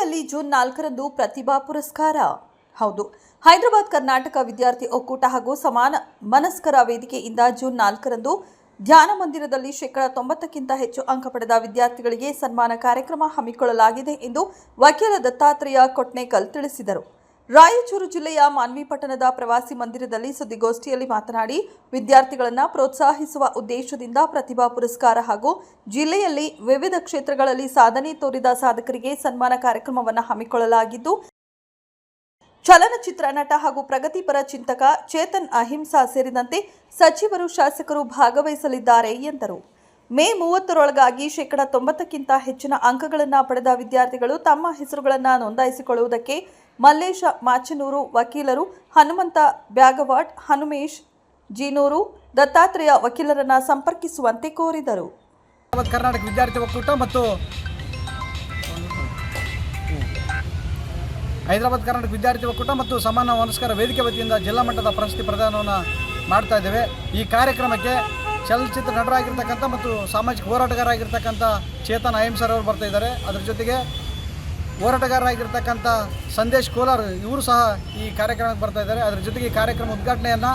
ಜಿಲ್ಲೆಯಲ್ಲಿ ಜೂನ್ 4ರಂದು ಪ್ರತಿಭಾ ಪುರಸ್ಕಾರ. ಹೌದು, ಹೈದರಾಬಾದ್ ಕರ್ನಾಟಕ ವಿದ್ಯಾರ್ಥಿ ಒಕ್ಕೂಟ ಹಾಗೂ ಸಮಾನ ಮನಸ್ಕರ ವೇದಿಕೆಯಿಂದ ಜೂನ್ 4ರಂದು ಧ್ಯಾನ ಮಂದಿರದಲ್ಲಿ 90ಕ್ಕಿಂತ ಹೆಚ್ಚು ಅಂಕ ಪಡೆದ ವಿದ್ಯಾರ್ಥಿಗಳಿಗೆ ಸನ್ಮಾನ ಕಾರ್ಯಕ್ರಮ ಹಮ್ಮಿಕೊಳ್ಳಲಾಗಿದೆ ಎಂದು ವಕೀಲ ದತ್ತಾತ್ರೇಯ ಕೊಟ್ನೇಕಲ್ ತಿಳಿಸಿದರು. ರಾಯಚೂರು ಜಿಲ್ಲೆಯ ಮಾನ್ವಿ ಪಟ್ಟಣದ ಪ್ರವಾಸಿ ಮಂದಿರದಲ್ಲಿ ಸುದ್ದಿಗೋಷ್ಠಿಯಲ್ಲಿ ಮಾತನಾಡಿ, ವಿದ್ಯಾರ್ಥಿಗಳನ್ನು ಪ್ರೋತ್ಸಾಹಿಸುವ ಉದ್ದೇಶದಿಂದ ಪ್ರತಿಭಾ ಪುರಸ್ಕಾರ ಹಾಗೂ ಜಿಲ್ಲೆಯಲ್ಲಿ ವಿವಿಧ ಕ್ಷೇತ್ರಗಳಲ್ಲಿ ಸಾಧನೆ ತೋರಿದ ಸಾಧಕರಿಗೆ ಸನ್ಮಾನ ಕಾರ್ಯಕ್ರಮವನ್ನು ಹಮ್ಮಿಕೊಳ್ಳಲಾಗಿದ್ದು, ಚಲನಚಿತ್ರ ನಟ ಹಾಗೂ ಪ್ರಗತಿಪರ ಚಿಂತಕ ಚೇತನ್ ಅಹಿಂಸಾ ಸೇರಿದಂತೆ ಸಚಿವರು, ಶಾಸಕರು ಭಾಗವಹಿಸಲಿದ್ದಾರೆ ಎಂದರು. ಮೇ 30ರೊಳಗಾಗಿ 90ಕ್ಕಿಂತ ಹೆಚ್ಚಿನ ಅಂಕಗಳನ್ನು ಪಡೆದ ವಿದ್ಯಾರ್ಥಿಗಳು ತಮ್ಮ ಹೆಸರುಗಳನ್ನು ನೋಂದಾಯಿಸಿಕೊಳ್ಳುವುದಕ್ಕೆ ಮಲ್ಲೇಶ ಮಾಚನೂರು ವಕೀಲರು, ಹನುಮಂತ ಬ್ಯಾಗವಾಡ್, ಹನುಮೇಶ್ ಜೀನೂರು, ದತ್ತಾತ್ರೇಯ ವಕೀಲರನ್ನು ಸಂಪರ್ಕಿಸುವಂತೆ ಕೋರಿದರು. ಕರ್ನಾಟಕ ವಿದ್ಯಾರ್ಥಿ ಒಕ್ಕೂಟ ಮತ್ತು ಹೈದರಾಬಾದ್ ಕರ್ನಾಟಕ ವಿದ್ಯಾರ್ಥಿ ಒಕ್ಕೂಟ ಮತ್ತು ಸಮಾನ ಮನಸ್ಕರ ವೇದಿಕೆ ವತಿಯಿಂದ ಜಿಲ್ಲಾ ಮಟ್ಟದ ಪ್ರಶಸ್ತಿ ಪ್ರದಾನವನ್ನು ಮಾಡ್ತಾ ಇದ್ದೇವೆ. ಈ ಕಾರ್ಯಕ್ರಮಕ್ಕೆ ಚಲನಚಿತ್ರ ನಟರಾಗಿರ್ತಕ್ಕಂಥ ಮತ್ತು ಸಾಮಾಜಿಕ ಹೋರಾಟಗಾರರಾಗಿರ್ತಕ್ಕಂಥ ಚೇತನ್ ಅಹಿಂಸರ್ ಅವರು ಬರ್ತಾ ಇದ್ದಾರೆ. ಅದರ ಜೊತೆಗೆ ಹೋರಾಟಗಾರರಾಗಿರ್ತಕ್ಕಂಥ ಸಂದೇಶ್ ಕೋಲಾರ್ ಇವರು ಸಹ ಈ ಕಾರ್ಯಕ್ರಮಕ್ಕೆ ಬರ್ತಾ ಇದ್ದಾರೆ. ಅದರ ಜೊತೆಗೆ ಈ ಕಾರ್ಯಕ್ರಮ ಉದ್ಘಾಟನೆಯನ್ನು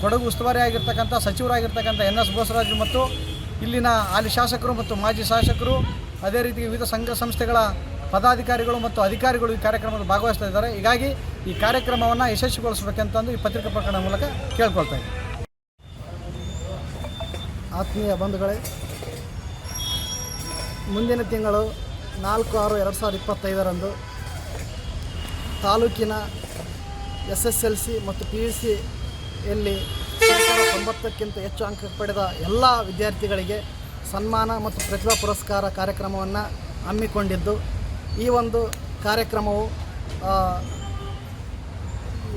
ಕೊಡಗು ಉಸ್ತುವಾರಿ ಆಗಿರ್ತಕ್ಕಂಥ ಸಚಿವರಾಗಿರ್ತಕ್ಕಂಥ NS ಬೋಸರಾಜು ಮತ್ತು ಇಲ್ಲಿನ ಹಾಲಿ ಶಾಸಕರು ಮತ್ತು ಮಾಜಿ ಶಾಸಕರು, ಅದೇ ರೀತಿ ವಿವಿಧ ಸಂಘ ಸಂಸ್ಥೆಗಳ ಪದಾಧಿಕಾರಿಗಳು ಮತ್ತು ಅಧಿಕಾರಿಗಳು ಈ ಕಾರ್ಯಕ್ರಮದಲ್ಲಿ ಭಾಗವಹಿಸ್ತಾ ಇದ್ದಾರೆ. ಹೀಗಾಗಿ ಈ ಕಾರ್ಯಕ್ರಮವನ್ನು ಯಶಸ್ವಿಗೊಳಿಸಬೇಕಂತಂದು ಈ ಪತ್ರಿಕಾ ಪ್ರಕಟಣೆ ಮೂಲಕ ಕೇಳ್ಕೊಳ್ತಾ ಇದ್ದೀನಿ. ಆತ್ಮೀಯ ಬಂಧುಗಳೇ, ಮುಂದಿನ ತಿಂಗಳು 4/6/2025 ತಾಲೂಕಿನ SSLC ಮತ್ತು PUC ಯಲ್ಲಿ 90ಕ್ಕಿಂತ ಹೆಚ್ಚು ಅಂಕ ಪಡೆದ ಎಲ್ಲ ವಿದ್ಯಾರ್ಥಿಗಳಿಗೆ ಸನ್ಮಾನ ಮತ್ತು ಪ್ರತಿಭಾ ಪುರಸ್ಕಾರ ಕಾರ್ಯಕ್ರಮವನ್ನು ಹಮ್ಮಿಕೊಂಡಿದ್ದು, ಈ ಒಂದು ಕಾರ್ಯಕ್ರಮವು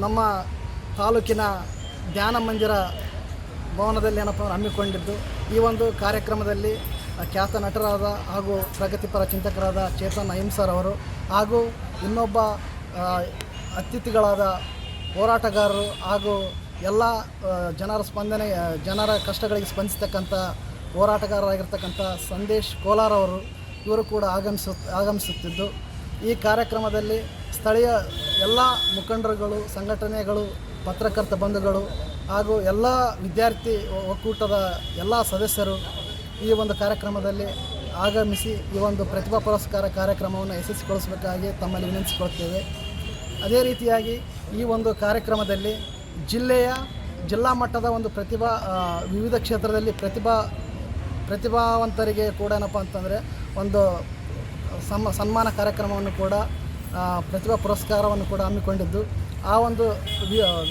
ನಮ್ಮ ತಾಲೂಕಿನ ಧ್ಯಾನ ಮಂದಿರ ಭವನದಲ್ಲಿ ಹಮ್ಮಿಕೊಂಡಿದ್ದು, ಈ ಒಂದು ಕಾರ್ಯಕ್ರಮದಲ್ಲಿ ಖ್ಯಾತ ನಟರಾದ ಹಾಗೂ ಪ್ರಗತಿಪರ ಚಿಂತಕರಾದ ಚೇತನ್ ಅಹಿಂಸರ್ ಅವರು ಹಾಗೂ ಇನ್ನೊಬ್ಬ ಅತಿಥಿಗಳಾದ ಹೋರಾಟಗಾರರು ಹಾಗೂ ಎಲ್ಲ ಜನರ ಕಷ್ಟಗಳಿಗೆ ಸ್ಪಂದಿಸ್ತಕ್ಕಂಥ ಹೋರಾಟಗಾರರಾಗಿರ್ತಕ್ಕಂಥ ಸಂದೇಶ್ ಕೋಲಾರ್ ಅವರು ಇವರು ಕೂಡ ಆಗಮಿಸುತ್ತಿದ್ದು, ಈ ಕಾರ್ಯಕ್ರಮದಲ್ಲಿ ಸ್ಥಳೀಯ ಎಲ್ಲ ಮುಖಂಡರುಗಳು, ಸಂಘಟನೆಗಳು, ಪತ್ರಕರ್ತ ಬಂಧುಗಳು ಹಾಗೂ ಎಲ್ಲ ವಿದ್ಯಾರ್ಥಿ ಒಕ್ಕೂಟದ ಎಲ್ಲ ಸದಸ್ಯರು ಈ ಒಂದು ಕಾರ್ಯಕ್ರಮದಲ್ಲಿ ಆಗಮಿಸಿ ಈ ಒಂದು ಪ್ರತಿಭಾ ಪುರಸ್ಕಾರ ಕಾರ್ಯಕ್ರಮವನ್ನು ಯಶಸ್ವಿಗೊಳಿಸಬೇಕಾಗಿ ತಮ್ಮಲ್ಲಿ ವಿನಂತಿಸಿಕೊಳ್ಳುತ್ತೇವೆ. ಅದೇ ರೀತಿಯಾಗಿ ಈ ಒಂದು ಕಾರ್ಯಕ್ರಮದಲ್ಲಿ ಜಿಲ್ಲಾ ಮಟ್ಟದ ಒಂದು ವಿವಿಧ ಕ್ಷೇತ್ರದಲ್ಲಿ ಪ್ರತಿಭಾವಂತರಿಗೆ ಕೂಡ ಏನಪ್ಪ ಅಂತಂದರೆ ಒಂದು ಸನ್ಮಾನ ಕಾರ್ಯಕ್ರಮವನ್ನು ಕೂಡ ಪ್ರತಿಭಾ ಪುರಸ್ಕಾರವನ್ನು ಕೂಡ ಹಮ್ಮಿಕೊಂಡಿದ್ದು, ಆ ಒಂದು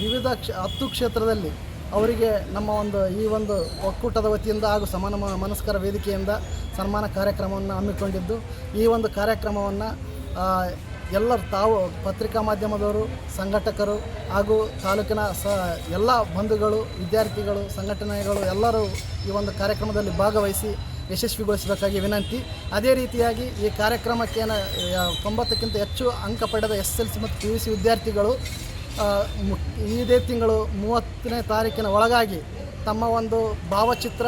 ವಿವಿಧ 10 ಕ್ಷೇತ್ರದಲ್ಲಿ ಅವರಿಗೆ ನಮ್ಮ ಈ ಒಂದು ಒಕ್ಕೂಟದ ವತಿಯಿಂದ ಹಾಗೂ ಸಮಾನ ಮನಸ್ಕರ ವೇದಿಕೆಯಿಂದ ಸನ್ಮಾನ ಕಾರ್ಯಕ್ರಮವನ್ನು ಹಮ್ಮಿಕೊಂಡಿದ್ದು, ಈ ಒಂದು ಕಾರ್ಯಕ್ರಮವನ್ನು ಎಲ್ಲರೂ ತಾವು ಪತ್ರಿಕಾ ಮಾಧ್ಯಮದವರು, ಸಂಘಟಕರು ಹಾಗೂ ತಾಲೂಕಿನ ಎಲ್ಲ ಬಂಧುಗಳು, ವಿದ್ಯಾರ್ಥಿಗಳು, ಸಂಘಟನೆಗಳು ಎಲ್ಲರೂ ಈ ಒಂದು ಕಾರ್ಯಕ್ರಮದಲ್ಲಿ ಭಾಗವಹಿಸಿ ಯಶಸ್ವಿಗೊಳಿಸಬೇಕಾಗಿ ವಿನಂತಿ. ಅದೇ ರೀತಿಯಾಗಿ ಈ ಕಾರ್ಯಕ್ರಮಕ್ಕೆ 90ಕ್ಕಿಂತ ಹೆಚ್ಚು ಅಂಕ ಪಡೆದ SSLC ಮತ್ತು PUC ವಿದ್ಯಾರ್ಥಿಗಳು ಇದೇ ತಿಂಗಳು 30ನೇ ತಾರೀಕಿನ ಒಳಗಾಗಿ ತಮ್ಮ ಒಂದು ಭಾವಚಿತ್ರ,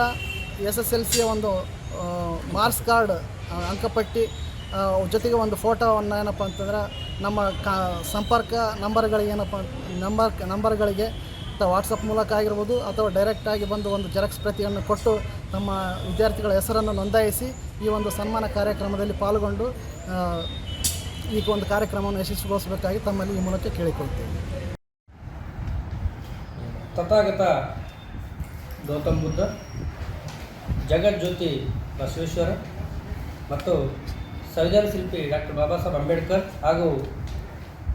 SSLCಯ ಒಂದು ಮಾರ್ಕ್ಸ್ ಕಾರ್ಡ್, ಅಂಕಪಟ್ಟಿ ಜೊತೆಗೆ ಒಂದು ಫೋಟೋವನ್ನು ಏನಪ್ಪ ಅಂತಂದ್ರೆ ನಮ್ಮ ಸಂಪರ್ಕ ನಂಬರ್ಗಳಿಗೆ ವಾಟ್ಸಪ್ ಮೂಲಕ ಆಗಿರ್ಬೋದು ಅಥವಾ ಡೈರೆಕ್ಟಾಗಿ ಬಂದು ಒಂದು ಜೆರಾಕ್ಸ್ ಪ್ರತಿಯನ್ನು ಕೊಟ್ಟು ತಮ್ಮ ವಿದ್ಯಾರ್ಥಿಗಳ ಹೆಸರನ್ನು ನೋಂದಾಯಿಸಿ ಈ ಒಂದು ಸನ್ಮಾನ ಕಾರ್ಯಕ್ರಮದಲ್ಲಿ ಪಾಲ್ಗೊಂಡು ಈ ಒಂದು ಕಾರ್ಯಕ್ರಮವನ್ನು ಯಶಸ್ವಿಗೊಳಿಸಬೇಕಾಗಿ ತಮ್ಮಲ್ಲಿ ಈ ಮೂಲಕ ಕೇಳಿಕೊಳ್ತೇವೆ. ತಥಾಗತ ಗೌತಮ್ ಬುದ್ಧ, ಜಗಜ್ಯೋತಿ ಬಸವೇಶ್ವರ ಮತ್ತು ಸಂವಿಧಾನ ಶಿಲ್ಪಿ ಡಾಕ್ಟರ್ ಬಾಬಾ ಸಾಹೇಬ್ ಅಂಬೇಡ್ಕರ್ ಹಾಗೂ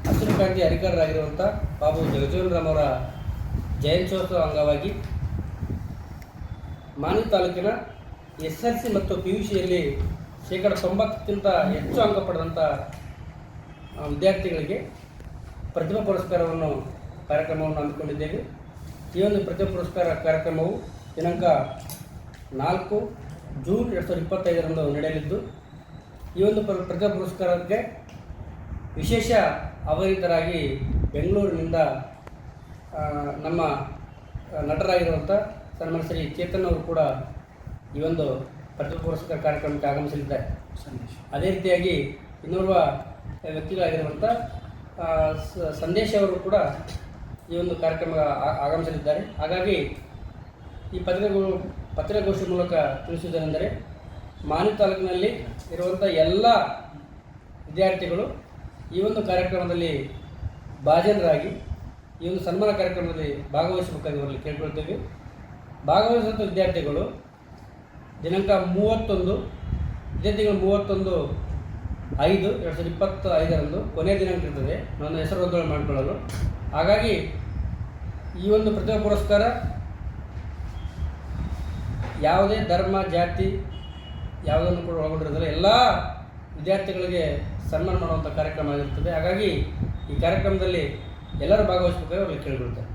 ಹಸಿರು ಕ್ರಾಂತಿ ಹರಿಕಾರರಾಗಿರುವಂಥ ಬಾಬು ಜಗಜೀವನ್ ರಾಮ್ ಅವರ ಜಯಂತ್ಯೋತ್ಸವ ಅಂಗವಾಗಿ ಮಾನ್ವಿ ತಾಲೂಕಿನ SSLC ಮತ್ತು PUCಯಲ್ಲಿ 90ಕ್ಕಿಂತ ಹೆಚ್ಚು ಅಂಕ ಪಡೆದಂಥ ವಿದ್ಯಾರ್ಥಿಗಳಿಗೆ ಪ್ರತಿಭಾ ಪುರಸ್ಕಾರವನ್ನು ಕಾರ್ಯಕ್ರಮವನ್ನು ಹಮ್ಮಿಕೊಂಡಿದ್ದೇವೆ. ಈ ಒಂದು ಪ್ರತಿಭಾ ಪುರಸ್ಕಾರ ಕಾರ್ಯಕ್ರಮವು ದಿನಾಂಕ 4 ಜೂನ್ 2025 ನಡೆಯಲಿದ್ದು, ಈ ಒಂದು ಪ್ರತಿಭಾ ಪುರಸ್ಕಾರಕ್ಕೆ ವಿಶೇಷ ಆಹ್ವಾನಿತರಾಗಿ ಬೆಂಗಳೂರಿನಿಂದ ನಮ್ಮ ನಟರಾಗಿರುವಂಥ ಸನ್ಮಾನ್ಯ ಶ್ರೀ ಚೇತನ್ ಅವರು ಕೂಡ ಈ ಒಂದು ಪ್ರತಿಭಾ ಪುರಸ್ಕಾರ ಕಾರ್ಯಕ್ರಮಕ್ಕೆ ಆಗಮಿಸಲಿದ್ದಾರೆ. ಅದೇ ರೀತಿಯಾಗಿ ಇನ್ನೋರ್ವ ವ್ಯಕ್ತಿಗಳಾಗಿರುವಂಥ ಸಂದೇಶ್ ಅವರು ಕೂಡ ಈ ಒಂದು ಕಾರ್ಯಕ್ರಮ ಆಗಮಿಸಲಿದ್ದಾರೆ. ಹಾಗಾಗಿ ಈ ಪತ್ರಿಕಾಗೋಷ್ಠಿ ಮೂಲಕ ತಿಳಿಸುವುದೇನೆಂದರೆ, ಮಾನ್ವಿ ತಾಲೂಕಿನಲ್ಲಿ ಇರುವಂಥ ಎಲ್ಲ ವಿದ್ಯಾರ್ಥಿಗಳು ಈ ಒಂದು ಕಾರ್ಯಕ್ರಮದಲ್ಲಿ ಭಾಜನರಾಗಿ ಈ ಒಂದು ಸನ್ಮಾನ ಕಾರ್ಯಕ್ರಮದಲ್ಲಿ ಭಾಗವಹಿಸಬೇಕಾಗಿ ಅವರಲ್ಲಿ ಕೇಳ್ಕೊಳ್ತೀವಿ. ಭಾಗವಹಿಸುವಂಥ ವಿದ್ಯಾರ್ಥಿಗಳು ದಿನಾಂಕ 31 ಇದೇ ತಿಂಗಳು 31/5/2025 ಕೊನೆಯ ದಿನಾಂಕ ಇರ್ತದೆ ನನ್ನ ಹೆಸರು ನೋಂದಣಿ ಮಾಡಿಕೊಳ್ಳಲು. ಹಾಗಾಗಿ ಈ ಒಂದು ಪ್ರತಿಭಾ ಪುರಸ್ಕಾರ ಯಾವುದೇ ಧರ್ಮ ಜಾತಿ ಯಾವುದನ್ನು ಕೂಡ ಒಳಗೊಂಡಿರೋದಿಲ್ಲ, ಎಲ್ಲ ವಿದ್ಯಾರ್ಥಿಗಳಿಗೆ ಸನ್ಮಾನ ಮಾಡುವಂಥ ಕಾರ್ಯಕ್ರಮ ಆಗಿರುತ್ತದೆ. ಹಾಗಾಗಿ ಈ ಕಾರ್ಯಕ್ರಮದಲ್ಲಿ ಎಲ್ಲರೂ ಭಾಗವಹಿಸಬೇಕಾಗಿ ಅವರಿಗೆ ಕೇಳಿಕೊಳ್ತಾರೆ.